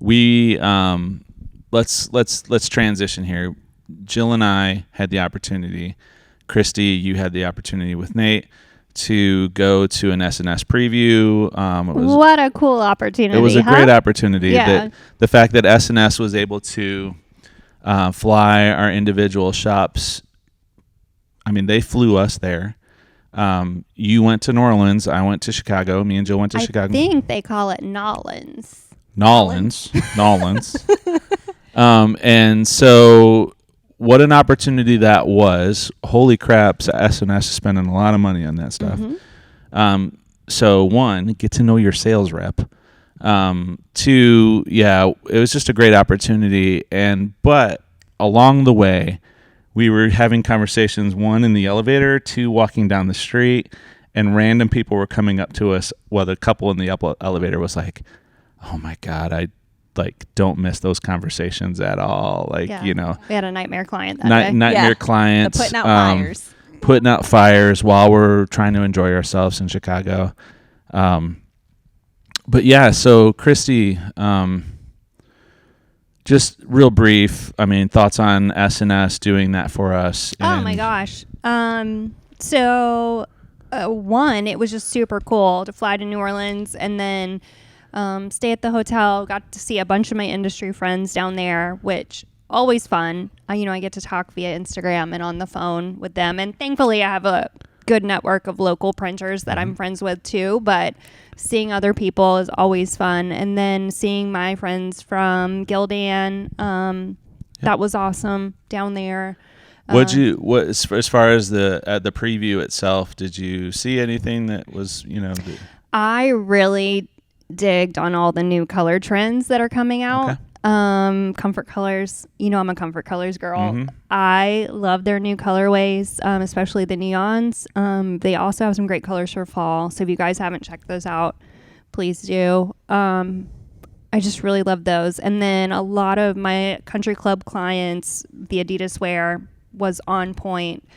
We let's transition here. Jill and I had the opportunity. Christy, you had the opportunity with Nate to go to an SNS preview. What a cool opportunity. It was a great opportunity. Yeah. That the fact that SNS was able to fly our individual shops. I mean, they flew us there. You went to New Orleans. I went to Chicago. Me and Jill went to Chicago. I think they call it Nolans. Nolans. And so what an opportunity that was. Holy crap, SNS is spending a lot of money on that stuff. Mm-hmm. So one, get to know your sales rep. Two, yeah, it was just a great opportunity. But along the way, we were having conversations, one in the elevator, two walking down the street, and random people were coming up to us. Well, the couple in the elevator was like, "Oh my God, I don't miss those conversations at all." Like, Yeah. you know, We had a nightmare client that day. nightmare Yeah. clients. The putting out fires. Putting out fires while we're trying to enjoy ourselves in Chicago. But yeah, so Christy, just real brief. I mean, thoughts on SNS doing that for us? Oh my and- gosh. So one, it was just super cool to fly to New Orleans and then stay at the hotel. Got to see a bunch of my industry friends down there, which always fun. I get to talk via Instagram and on the phone with them. And thankfully I have a good network of local printers that I'm friends with too, but seeing other people is always fun. And then seeing my friends from Gildan, that was awesome down there. As far as the preview itself, did you see anything that was, I really digged on all the new color trends that are coming out. Okay. Comfort colors. I'm a comfort colors girl. Mm-hmm. I love their new colorways, especially the neons. They also have some great colors for fall. So if you guys haven't checked those out, please do. I just really love those. And then a lot of my country club clients, the Adidas wear was on point.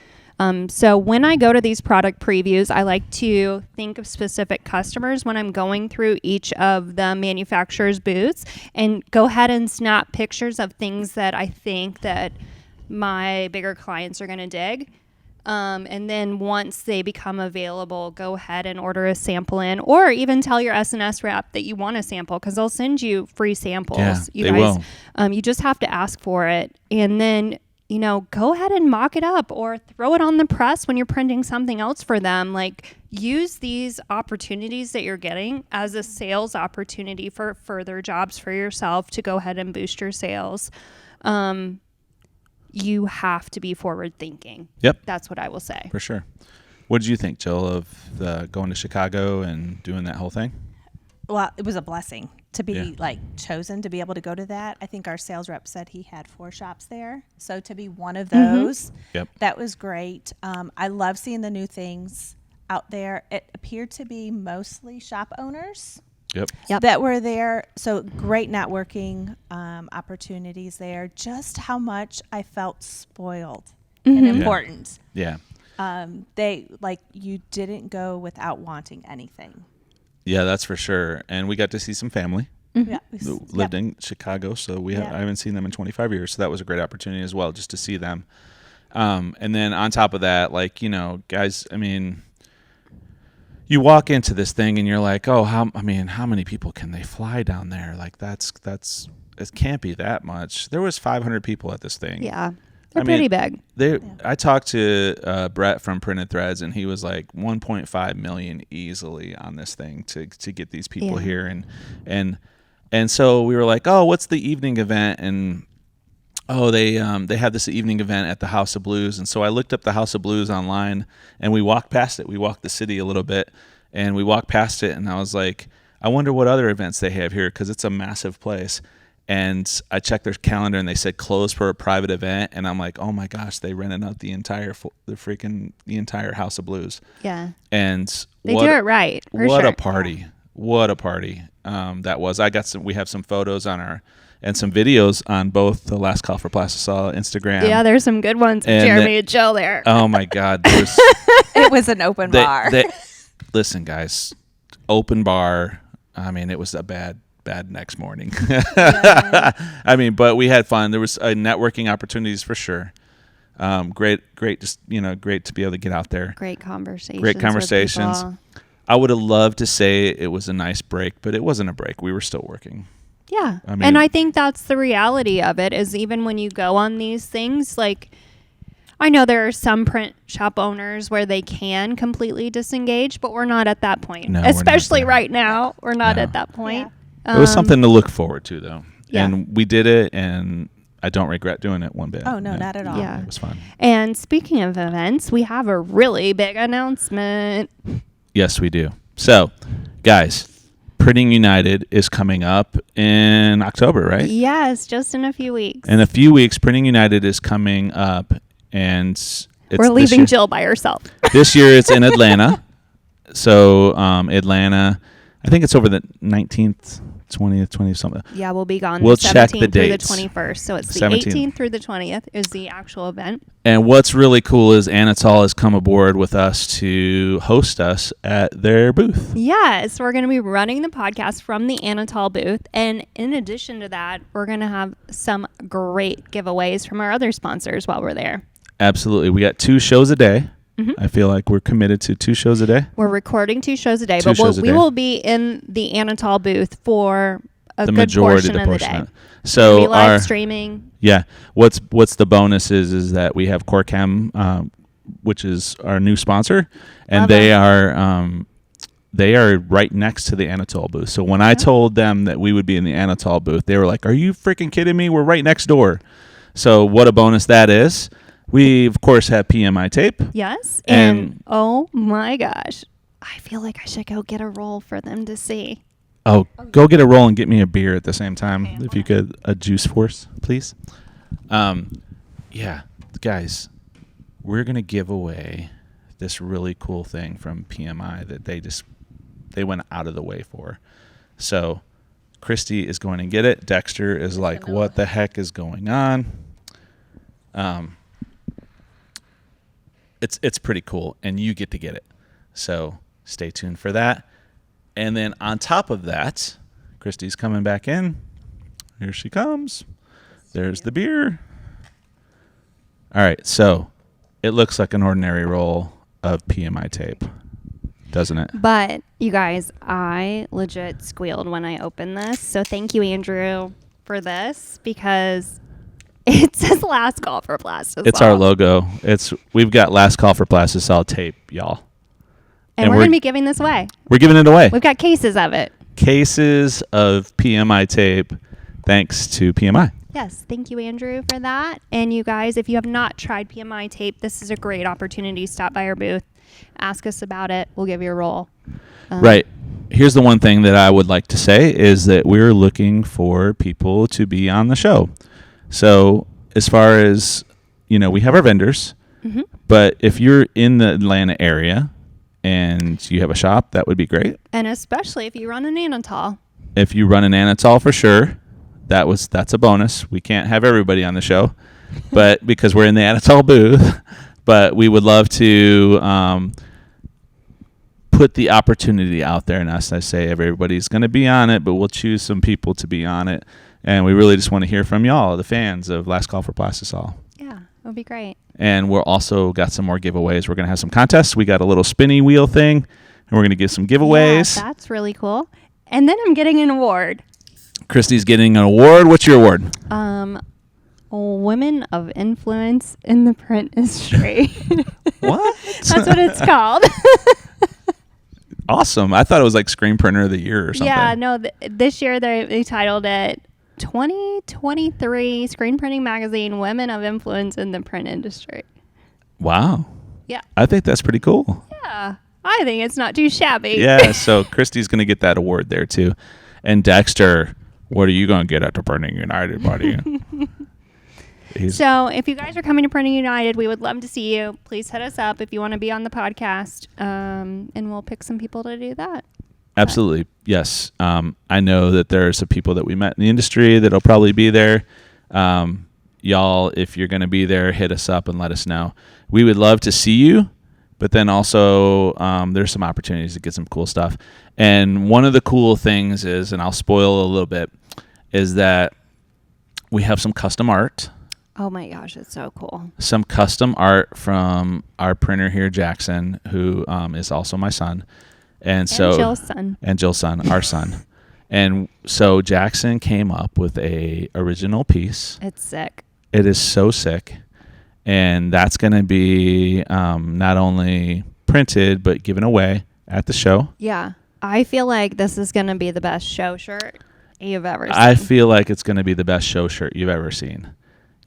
So when I go to these product previews, I like to think of specific customers when I'm going through each of the manufacturer's booths and go ahead and snap pictures of things that I think that my bigger clients are going to dig. And then once they become available, go ahead and order a sample in, or even tell your S&S rep that you want a sample, because they'll send you free samples. Yeah, you guys will. You just have to ask for it. And then go ahead and mock it up or throw it on the press when you're printing something else for them. Like, use these opportunities that you're getting as a sales opportunity for further jobs for yourself to go ahead and boost your sales. You have to be forward thinking. Yep. That's what I will say. For sure. What did you think, Jill, of going to Chicago and doing that whole thing? Well, it was a blessing to be chosen to be able to go to that. I think our sales rep said he had 4 shops there. So to be one of those, that was great. I love seeing the new things out there. It appeared to be mostly shop owners that were there. So great networking opportunities there. Just how much I felt spoiled and important. Yeah. You didn't go without wanting anything. Yeah, that's for sure. And we got to see some family. Yeah, who lived in Chicago, so I haven't seen them in 25 years. So that was a great opportunity as well, just to see them. And then on top of that, guys, I mean, you walk into this thing and you're like, oh, how many people can they fly down there? Like it can't be that much. There was 500 people at this thing. Yeah. They're pretty big. I talked to Brett from Printed Threads, and he was like 1.5 million easily on this thing to get these people here, and so we were like, oh, what's the evening event? And they have this evening event at the House of Blues, and so I looked up the House of Blues online, and we walked past it. We walked the city a little bit, and we walked past it, and I was like, I wonder what other events they have here, because it's a massive place. And I checked their calendar, and they said closed for a private event. And I'm like, oh my gosh, they rented out the entire House of Blues. Yeah. And they do it right. What a party! What a party that was. We have some photos and some videos on both the Last Call for Plastisol Instagram. Yeah, there's some good ones. And Jeremy and Jill there. Oh my God, it was an open bar. Listen, guys, open bar. I mean, it was a bad next morning. I mean, but we had fun. There was networking opportunities for sure. Great, just, great to be able to get out there. Great conversations. I would have loved to say it was a nice break, but it wasn't a break. We were still working. Yeah. And I think that's the reality of it, is even when you go on these things, like, I know there are some print shop owners where they can completely disengage, but we're not at that point. No, especially right now. We're not at that point. Yeah. It was something to look forward to, though. Yeah. And we did it, and I don't regret doing it one bit. Oh, no, not at all. Yeah. It was fun. And speaking of events, we have a really big announcement. Yes, we do. So, guys, Printing United is coming up in October, right? Yes, just in a few weeks. In a few weeks, Printing United is coming up, and we're leaving Jill by herself. This year it's in Atlanta. So, Atlanta, I think it's over the 19th, 20th, 20th something. Yeah, we'll be gone We'll the 17th check the through dates. the 21st. So it's the 17th. 18th through the 20th is the actual event. And what's really cool is Anatol has come aboard with us to host us at their booth. Yes, we're going to be running the podcast from the Anatol booth. And in addition to that, we're going to have some great giveaways from our other sponsors while we're there. Absolutely. We got 2 shows a day. Mm-hmm. I feel like we're committed to 2 shows a day. We're recording 2 shows a day, Two but shows a we day. will be in the Anatol booth for a The good majority portion of the of the portion. day. So We'll be live streaming. Yeah. What's the bonus is that we have Corchem, which is our new sponsor, and they are right next to the Anatol booth. So when I told them that we would be in the Anatol booth, they were like, "Are you freaking kidding me? We're right next door." So what a bonus that is. We, of course, have PMI tape. Yes. And- And oh my gosh, I feel like I should go get a roll for them to see. Oh, go get a roll and get me a beer at the same time, if you could. A Juice Force, please. Yeah, guys, we're going to give away this really cool thing from PMI that they went out of the way for. So Christy is going to get it. Dexter is like, what the heck is going on? It's pretty cool, and you get to get it. So stay tuned for that. And then on top of that, Christy's coming back in. Here she comes. There's the beer. All right, so it looks like an ordinary roll of PMI tape, doesn't it? But you guys, I legit squealed when I opened this. So thank you, Andrew, for this, because it says last call for Plastisol. It's our logo. We've got last call for Plastisol tape, y'all. And we're going to be giving this away. We're giving it away. We've got cases of it. Cases of PMI tape, thanks to PMI. Yes, thank you, Andrew, for that. And you guys, if you have not tried PMI tape, this is a great opportunity. Stop by our booth, ask us about it. We'll give you a roll. Right. Here's the one thing that I would like to say is that we're looking for people to be on the show. So as far as, we have our vendors, but if you're in the Atlanta area and you have a shop, that would be great. And especially if you run an Anatol. If you run an Anatol, for sure. That's a bonus. We can't have everybody on the show, but because we're in the Anatol booth, but we would love to put the opportunity out there. And as I say, everybody's going to be on it, but we'll choose some people to be on it. And we really just want to hear from y'all, the fans of Last Call for Plastisol. Yeah, it would be great. And we're also got some more giveaways. We're going to have some contests. We got a little spinny wheel thing, and we're going to give some giveaways. Yeah, that's really cool. And then I'm getting an award. Christy's getting an award. What's your award? Women of Influence in the Print Industry. What? That's what it's called. Awesome. I thought it was like Screen Printer of the Year or something. Yeah, no, this year they titled it 2023 Screen Printing Magazine Women of Influence in the Print Industry. Wow. Yeah. I think that's pretty cool. Yeah. I think it's not too shabby. Yeah, so Christy's going to get that award there too. And Dexter, what are you going to get at the Printing United, buddy? So if you guys are coming to Printing United, we would love to see you. Please hit us up if you want to be on the podcast, and we'll pick some people to do that. Absolutely. Yes. I know that there are some people that we met in the industry that'll probably be there. Y'all, if you're going to be there, hit us up and let us know. We would love to see you, but then also there's some opportunities to get some cool stuff. And one of the cool things is, and I'll spoil a little bit, is that we have some custom art. Oh my gosh, it's so cool. Some custom art from our printer here, Jackson, who is also my son. And Jill's son. And Jill's son, our son. And so Jackson came up with a original piece. It's sick. It is so sick. And that's going to be not only printed, but given away at the show. Yeah. I feel like this is going to be the best show shirt you've ever seen. I feel like it's going to be the best show shirt you've ever seen.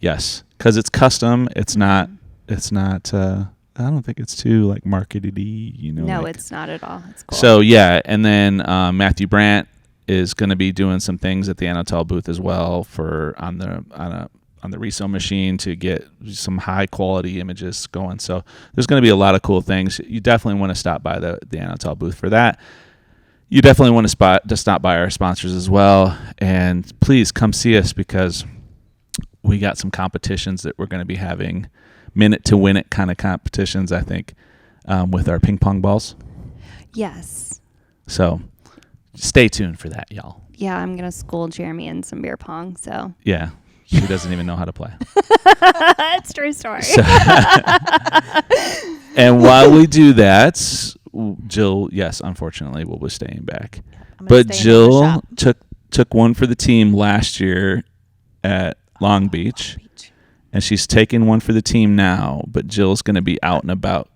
Yes. Because it's custom. It's not, I don't think it's too like marketed-y, No, like, it's not at all. It's cool. So yeah, and then Matthew Brandt is going to be doing some things at the Anatol booth as well for on the resale machine to get some high quality images going. So there's going to be a lot of cool things. You definitely want to stop by the Anatol booth for that. You definitely want to stop by our sponsors as well, and please come see us because we got some competitions that we're going to be having, minute to win it kind of competitions, I think, with our ping pong balls. Yes. So stay tuned for that, y'all. Yeah, I'm going to school Jeremy in some beer pong, so. Yeah, she doesn't even know how to play. It's a true story. So and while we do that, Jill, yes, unfortunately, will be staying back. But Jill took one for the team last year at Long Beach. And she's taking one for the team now, but Jill's going to be out and about.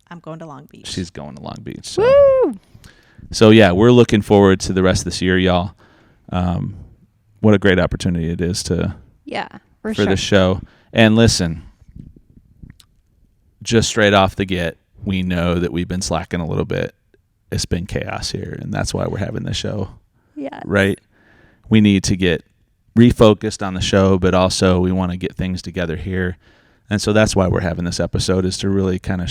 I'm going to Long Beach. She's going to Long Beach. So. Woo! So, yeah, we're looking forward to the rest of this year, y'all. What a great opportunity it is yeah, for the show. And listen, just straight off the get, we know that we've been slacking a little bit. It's been chaos here, and that's why we're having this show. Yeah. Right? We need to get refocused on the show, but also we want to get things together here. And so that's why we're having this episode, is to really kind of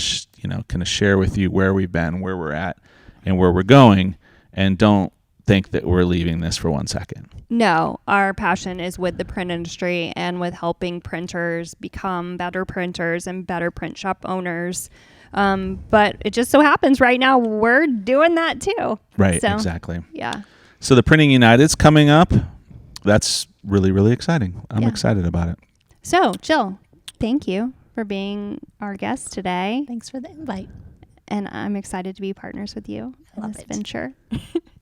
share with you where we've been, where we're at, and where we're going. And don't think that we're leaving this for 1 second. No, our passion is with the print industry and with helping printers become better printers and better print shop owners. But it just so happens right now we're doing that too. Right, So, exactly. Yeah. So the Printing United's coming up. That's really, really exciting. I'm Yeah. excited about it. So, Jill, thank you for being our guest today. Thanks for the invite. And I'm excited to be partners with you in love this it. venture.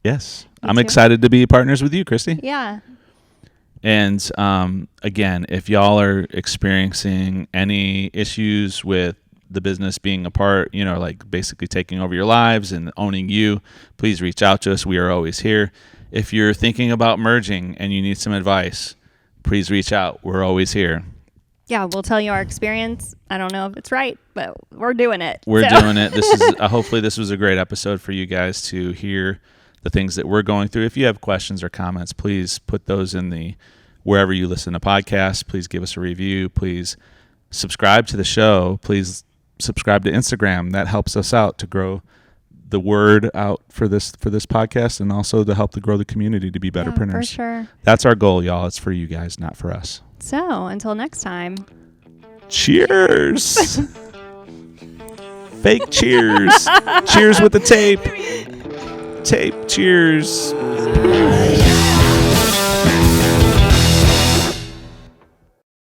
Yes. Me I'm too. excited to be partners with you, Christy. Yeah. And again, if y'all are experiencing any issues with the business being apart, like basically taking over your lives and owning you, please reach out to us. We are always here. If you're thinking about merging and you need some advice, please reach out. We're always here. Yeah, we'll tell you our experience. I don't know if it's right, but we're doing it. We're So- doing it. This is hopefully this was a great episode for you guys to hear the things that we're going through. If you have questions or comments, please put those in the wherever you listen to podcasts. Please give us a review. Please subscribe to the show. Please subscribe to Instagram. That helps us out to grow the word out for this podcast, and also to help to grow the community to be better Yeah, printers. for sure. That's our goal, y'all. It's for you guys, not for us. So until next time. Cheers. Fake cheers. Cheers with the tape. Tape cheers.